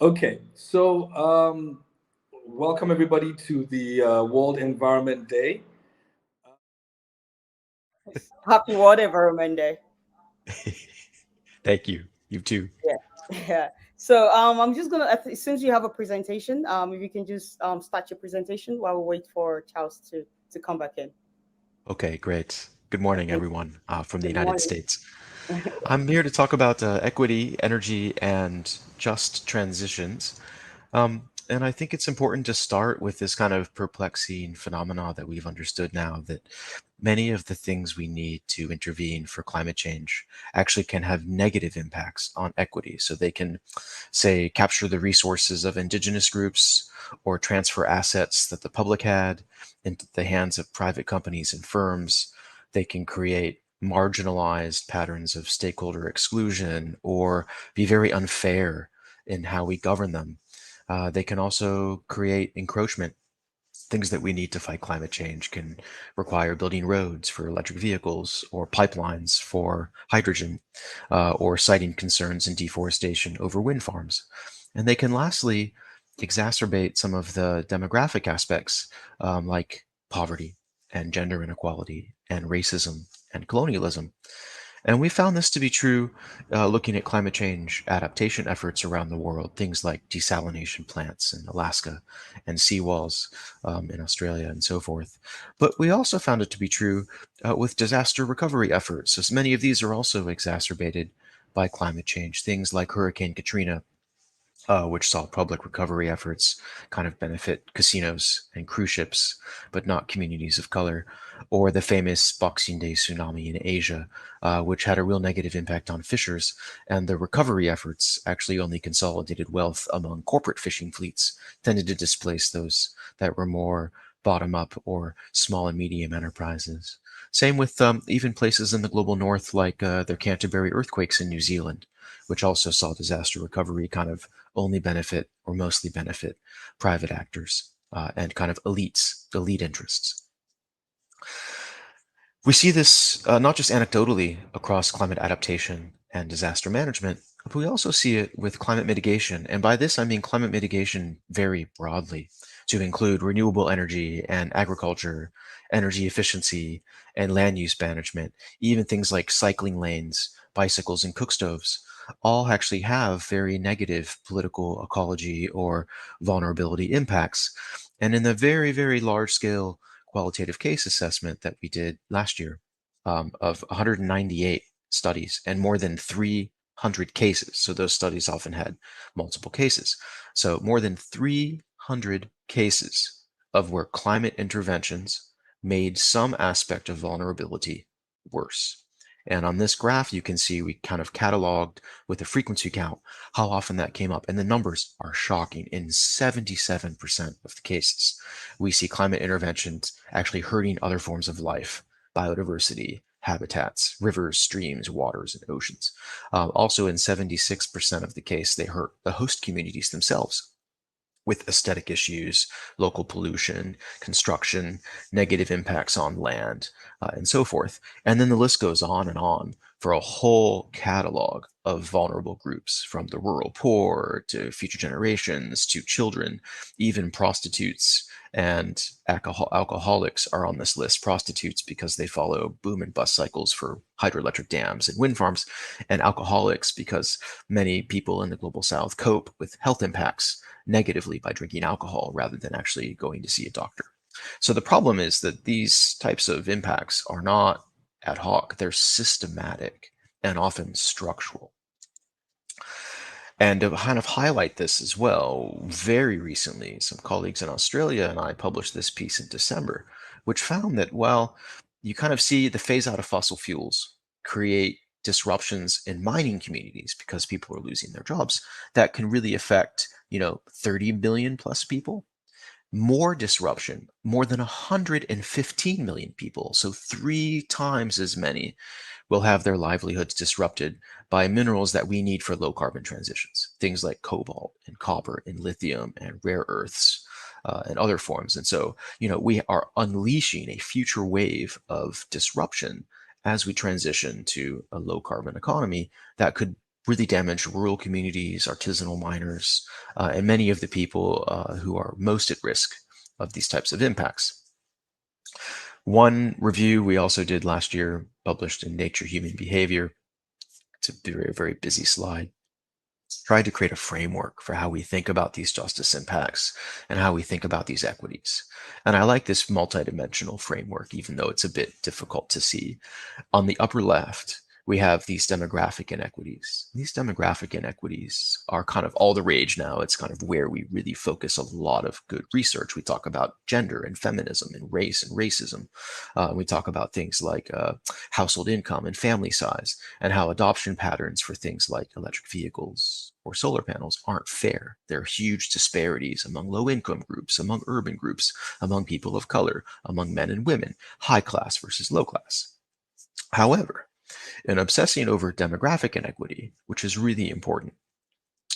Okay, so welcome everybody to the World Environment Day. Happy World Environment Day. Thank you. You too. Yeah, yeah. So I'm just gonna since you have a presentation, if you can just start your presentation while we wait for Charles to come back in. Okay, great. Good morning, Thank everyone, from the Good United morning. States. I'm here to talk about equity, energy, and just transitions. And I think it's important to start with this kind of perplexing phenomena that we've understood now that many of the things we need to intervene for climate change actually can have negative impacts on equity. So they can, say, capture the resources of indigenous groups or transfer assets that the public had into the hands of private companies and firms. They can create marginalized patterns of stakeholder exclusion or be very unfair in how we govern them. They can also create encroachment. Things that we need to fight climate change can require building roads for electric vehicles or pipelines for hydrogen, or citing concerns in deforestation over wind farms. And they can lastly exacerbate some of the demographic aspects, like poverty and gender inequality and racism and colonialism. And we found this to be true looking at climate change adaptation efforts around the world, things like desalination plants in Alaska and seawalls in Australia and so forth. But we also found it to be true with disaster recovery efforts, as many of these are also exacerbated by climate change. Things like Hurricane Katrina, which saw public recovery efforts kind of benefit casinos and cruise ships, but not communities of color, or the famous Boxing Day tsunami in Asia, which had a real negative impact on fishers, and the recovery efforts actually only consolidated wealth among corporate fishing fleets, tended to displace those that were more bottom up or small and medium enterprises. Same with even places in the global north like the Canterbury earthquakes in New Zealand, which also saw disaster recovery kind of only benefit or mostly benefit private actors and kind of elites, elite interests. We see this not just anecdotally across climate adaptation and disaster management, but we also see it with climate mitigation. And by this, I mean climate mitigation very broadly, to include renewable energy and agriculture, energy efficiency, and land use management, even things like cycling lanes, bicycles, and cook stoves. All actually have very negative political ecology or vulnerability impacts. And in the very, very large scale qualitative case assessment that we did last year, of 198 studies and more than 300 cases. So those studies often had multiple cases. So more than 300 cases of where climate interventions made some aspect of vulnerability worse. And on this graph, you can see we kind of cataloged with a frequency count how often that came up. And the numbers are shocking. In 77% of the cases, we see climate interventions actually hurting other forms of life, biodiversity, habitats, rivers, streams, waters, and oceans. Also, in 76% of the case, they hurt the host communities themselves with aesthetic issues, local pollution, construction, negative impacts on land, and so forth. And then the list goes on for a whole catalog of vulnerable groups, from the rural poor to future generations to children, even prostitutes and alcoholics are on this list. Prostitutes because they follow boom and bust cycles for hydroelectric dams and wind farms, and alcoholics because many people in the global south cope with health impacts negatively by drinking alcohol rather than actually going to see a doctor. So the problem is that these types of impacts are not ad hoc, they're systematic and often structural. And to kind of highlight this as well, very recently, some colleagues in Australia and I published this piece in December, which found that, well, you kind of see the phase out of fossil fuels create disruptions in mining communities because people are losing their jobs that can really affect, 30 million plus people. More disruption, more than 115 million people, so 3 times as many, will have their livelihoods disrupted by minerals that we need for low carbon transitions, things like cobalt and copper and lithium and rare earths, and other forms. And so, we are unleashing a future wave of disruption as we transition to a low carbon economy that could really damage rural communities, artisanal miners, and many of the people who are most at risk of these types of impacts. One review we also did last year, published in Nature Human Behavior, it's a very, very busy slide, tried to create a framework for how we think about these justice impacts and how we think about these equities. And I like this multidimensional framework, even though it's a bit difficult to see. On the upper left, we have these demographic inequities. These demographic inequities are kind of all the rage now. It's kind of where we really focus a lot of good research. We talk about gender and feminism and race and racism. We talk about things like household income and family size, and how adoption patterns for things like electric vehicles or solar panels aren't fair. There are huge disparities among low income groups, among urban groups, among people of color, among men and women, high class versus low class. However, in obsessing over demographic inequity, which is really important,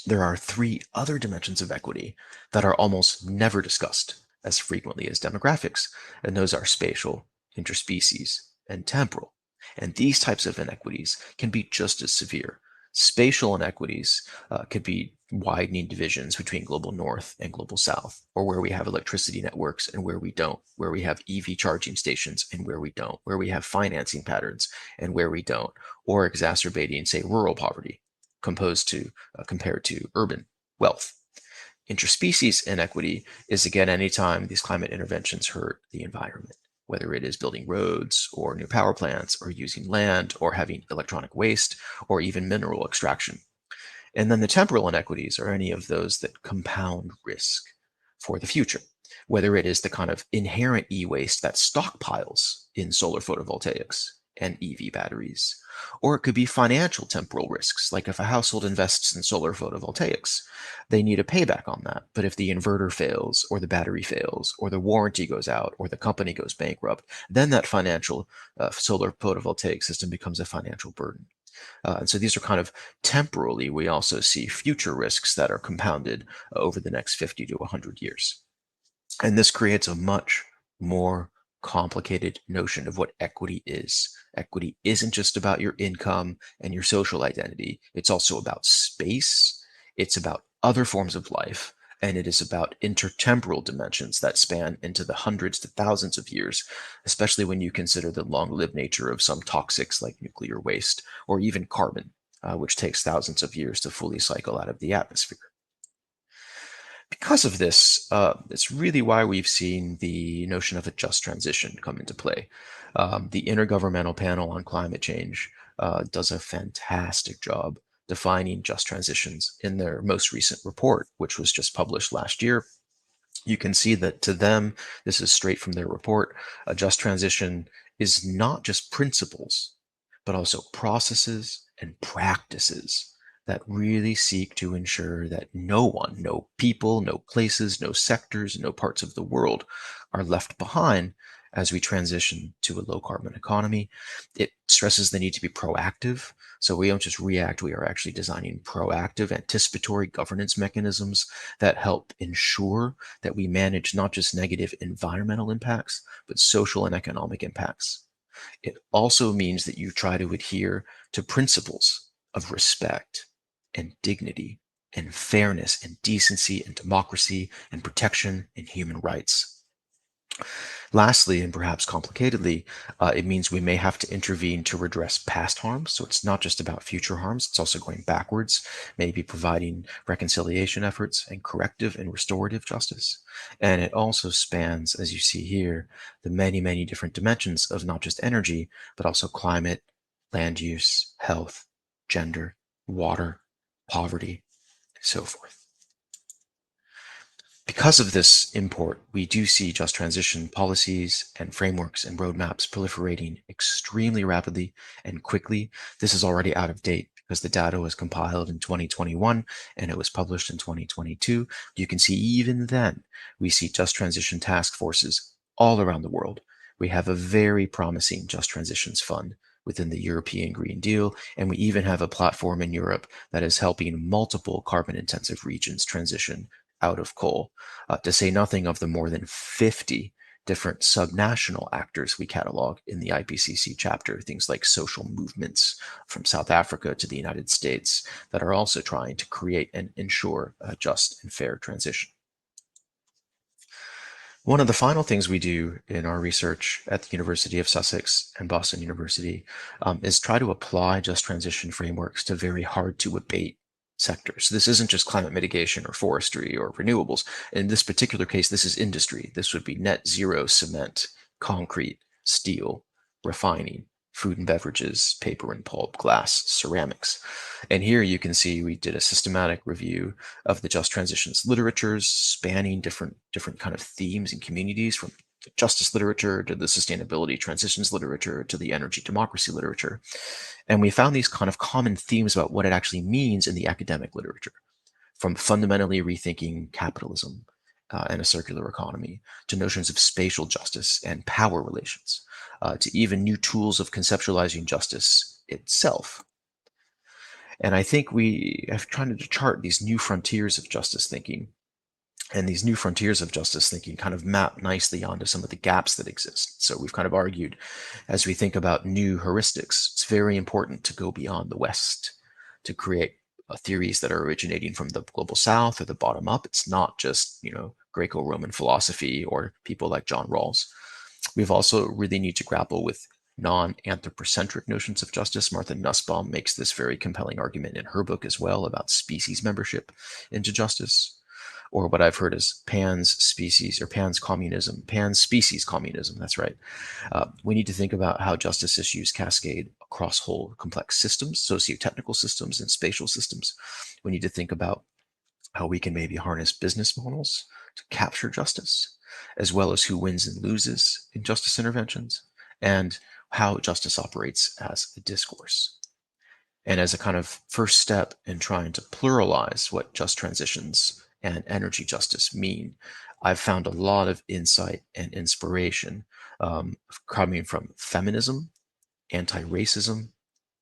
there are three other dimensions of equity that are almost never discussed as frequently as demographics, and those are spatial, interspecies, and temporal. And these types of inequities can be just as severe. Spatial inequities could be widening divisions between global north and global south, or where we have electricity networks and where we don't, where we have EV charging stations and where we don't, where we have financing patterns and where we don't, or exacerbating, say, rural poverty compared to urban wealth. Interspecies inequity is, again, anytime these climate interventions hurt the environment, whether it is building roads or new power plants or using land or having electronic waste or even mineral extraction. And then the temporal inequities are any of those that compound risk for the future, whether it is the kind of inherent e-waste that stockpiles in solar photovoltaics and EV batteries, or it could be financial temporal risks, like if a household invests in solar photovoltaics, they need a payback on that. But if the inverter fails, or the battery fails, or the warranty goes out, or the company goes bankrupt, then that financial solar photovoltaic system becomes a financial burden. And so these are kind of temporally, we also see future risks that are compounded over the next 50 to 100 years. And this creates a much more complicated notion of what equity is. Equity isn't just about your income and your social identity. It's also about space. It's about other forms of life. And it is about intertemporal dimensions that span into the hundreds to thousands of years, especially when you consider the long-lived nature of some toxics like nuclear waste or even carbon, which takes thousands of years to fully cycle out of the atmosphere. Because of this, it's really why we've seen the notion of a just transition come into play. The Intergovernmental Panel on Climate Change does a fantastic job defining just transitions in their most recent report, which was just published last year. You can see that to them, this is straight from their report, a just transition is not just principles, but also processes and practices that really seek to ensure that no one, no people, no places, no sectors, no parts of the world are left behind as we transition to a low carbon economy. It stresses the need to be proactive. So we don't just react, we are actually designing proactive, anticipatory governance mechanisms that help ensure that we manage not just negative environmental impacts, but social and economic impacts. It also means that you try to adhere to principles of respect and dignity and fairness and decency and democracy and protection and human rights. Lastly, and perhaps complicatedly, it means we may have to intervene to redress past harms. So it's not just about future harms, it's also going backwards, maybe providing reconciliation efforts and corrective and restorative justice. And it also spans, as you see here, the many, many different dimensions of not just energy, but also climate, land use, health, gender, water, poverty, and so forth. Because of this import, we do see just transition policies and frameworks and roadmaps proliferating extremely rapidly and quickly. This is already out of date because the data was compiled in 2021 and it was published in 2022. You can see even then, we see just transition task forces all around the world. We have a very promising Just Transitions Fund within the European Green Deal, and we even have a platform in Europe that is helping multiple carbon-intensive regions transition out of coal, to say nothing of the more than 50 different subnational actors we catalog in the IPCC chapter, things like social movements from South Africa to the United States that are also trying to create and ensure a just and fair transition. One of the final things we do in our research at the University of Sussex and Boston University is try to apply just transition frameworks to very hard to abate sectors. So this isn't just climate mitigation or forestry or renewables. In this particular case, this is industry. This would be net zero cement, concrete, steel, refining, food and beverages, paper and pulp, glass, ceramics. And here you can see we did a systematic review of the just transitions literatures spanning different kind of themes and communities, from the justice literature to the sustainability transitions literature to the energy democracy literature. And we found these kind of common themes about what it actually means in the academic literature, from fundamentally rethinking capitalism and a circular economy to notions of spatial justice and power relations, to even new tools of conceptualizing justice itself. And I think we have tried to chart these new frontiers of justice thinking. And these new frontiers of justice thinking kind of map nicely onto some of the gaps that exist. So we've kind of argued, as we think about new heuristics, it's very important to go beyond the West to create theories that are originating from the global South or the bottom up. It's not just, Greco-Roman philosophy or people like John Rawls. We've also really need to grapple with non-anthropocentric notions of justice. Martha Nussbaum makes this very compelling argument in her book as well about species membership into justice, or what I've heard as pan-species or pan-communism, pan-species communism. That's right. We need to think about how justice issues cascade across whole complex systems, socio-technical systems, and spatial systems. We need to think about how we can maybe harness business models to capture justice, as well as who wins and loses in justice interventions, and how justice operates as a discourse. And as a kind of first step in trying to pluralize what just transitions and energy justice mean, I've found a lot of insight and inspiration coming from feminism, anti-racism,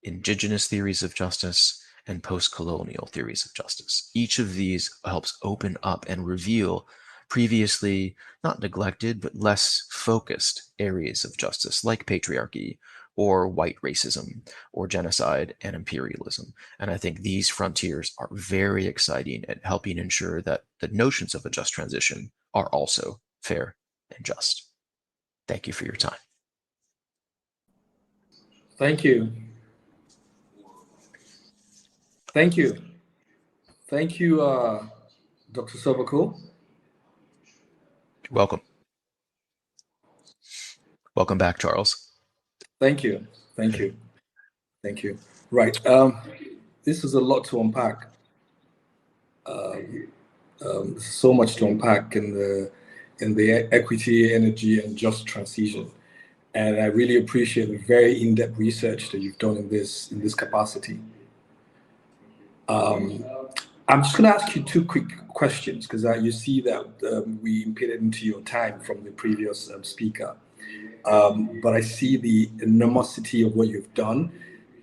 indigenous theories of justice, and post-colonial theories of justice. Each of these helps open up and reveal previously not neglected, but less focused areas of justice, like patriarchy or white racism or genocide and imperialism. And I think these frontiers are very exciting at helping ensure that the notions of a just transition are also fair and just. Thank you for your time. Thank you. Thank you. Thank you, Dr. Sovacool. You're welcome. Welcome back, Charles. Thank you. Thank you. Thank you. Right. This is a lot to unpack. So much to unpack in the equity, energy, and just transition. And I really appreciate the very in-depth research that you've done in this capacity. I'm just going to ask you two quick questions, because you see that we impeded into your time from the previous speaker. But I see the enormosity of what you've done,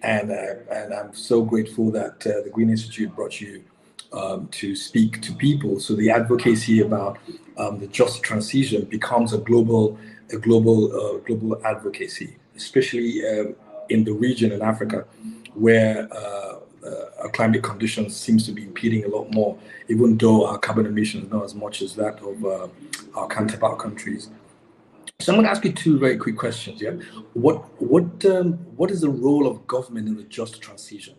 and I'm so grateful that the Green Institute brought you to speak to people. So the advocacy about the just transition becomes a global advocacy, especially in the region in Africa, where our climate conditions seems to be impeding a lot more, even though our carbon emissions not as much as that of our counterpart countries. So I'm going to ask you two very quick questions. Yeah, what is the role of government in the just transition?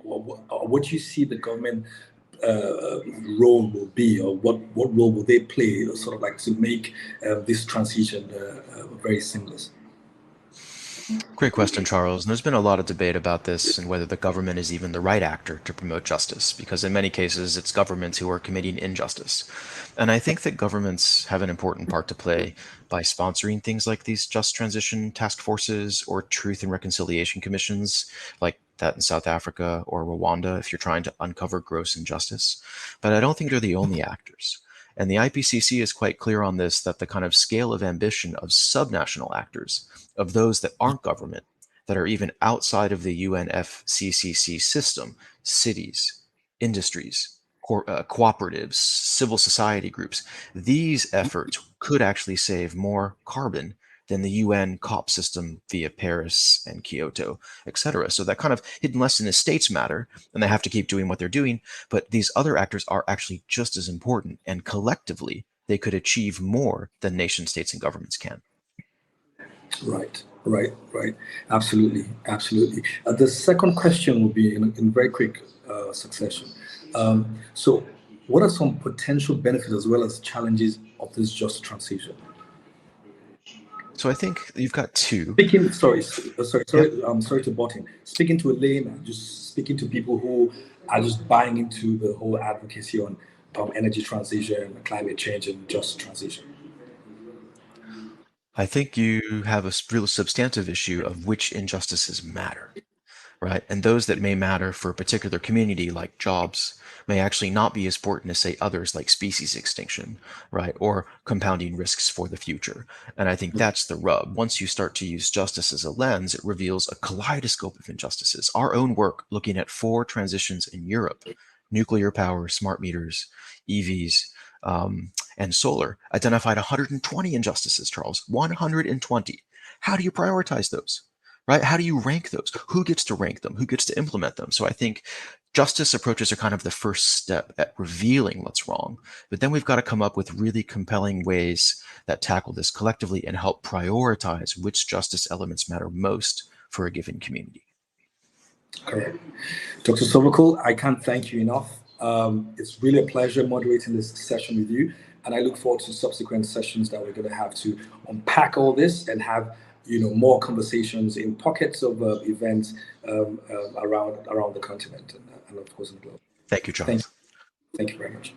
What do you see the government role will be, or what role will they play, sort of like to make this transition very seamless? Great question, Charles. And there's been a lot of debate about this and whether the government is even the right actor to promote justice, because in many cases it's governments who are committing injustice. And I think that governments have an important part to play by sponsoring things like these just transition task forces or truth and reconciliation commissions, like that in South Africa or Rwanda, if you're trying to uncover gross injustice. But I don't think they're the only actors. And the IPCC is quite clear on this, that the kind of scale of ambition of subnational actors, of those that aren't government, that are even outside of the UNFCCC system, cities, industries, cooperatives, civil society groups. These efforts could actually save more carbon than the UN COP system via Paris and Kyoto, etc. So that kind of hidden lesson is states matter, and they have to keep doing what they're doing, but these other actors are actually just as important, and collectively they could achieve more than nation states and governments can. Right. Absolutely. The second question will be in very quick succession. So what are some potential benefits as well as challenges of this just transition? So I think you've got two. Sorry, Yep. I'm sorry to butt in. Speaking to a layman, just speaking to people who are just buying into the whole advocacy on energy transition, climate change, and just transition. I think you have a real substantive issue of which injustices matter, right? And those that may matter for a particular community, like jobs, may actually not be as important as, say, others like species extinction, right? Or compounding risks for the future. And I think that's the rub. Once you start to use justice as a lens, it reveals a kaleidoscope of injustices. Our own work looking at 4 transitions in Europe, nuclear power, smart meters, EVs, and solar, identified 120 injustices, Charles. 120. How do you prioritize those? Right? How do you rank those? Who gets to rank them? Who gets to implement them? So I think justice approaches are kind of the first step at revealing what's wrong. But then we've got to come up with really compelling ways that tackle this collectively and help prioritize which justice elements matter most for a given community. Correct. Dr. Sovacool, I can't thank you enough. It's really a pleasure moderating this session with you, and I look forward to subsequent sessions that we're going to have to unpack all this and have more conversations in pockets of events around the continent and of course in the globe. Thank you, Charles. Thank you very much.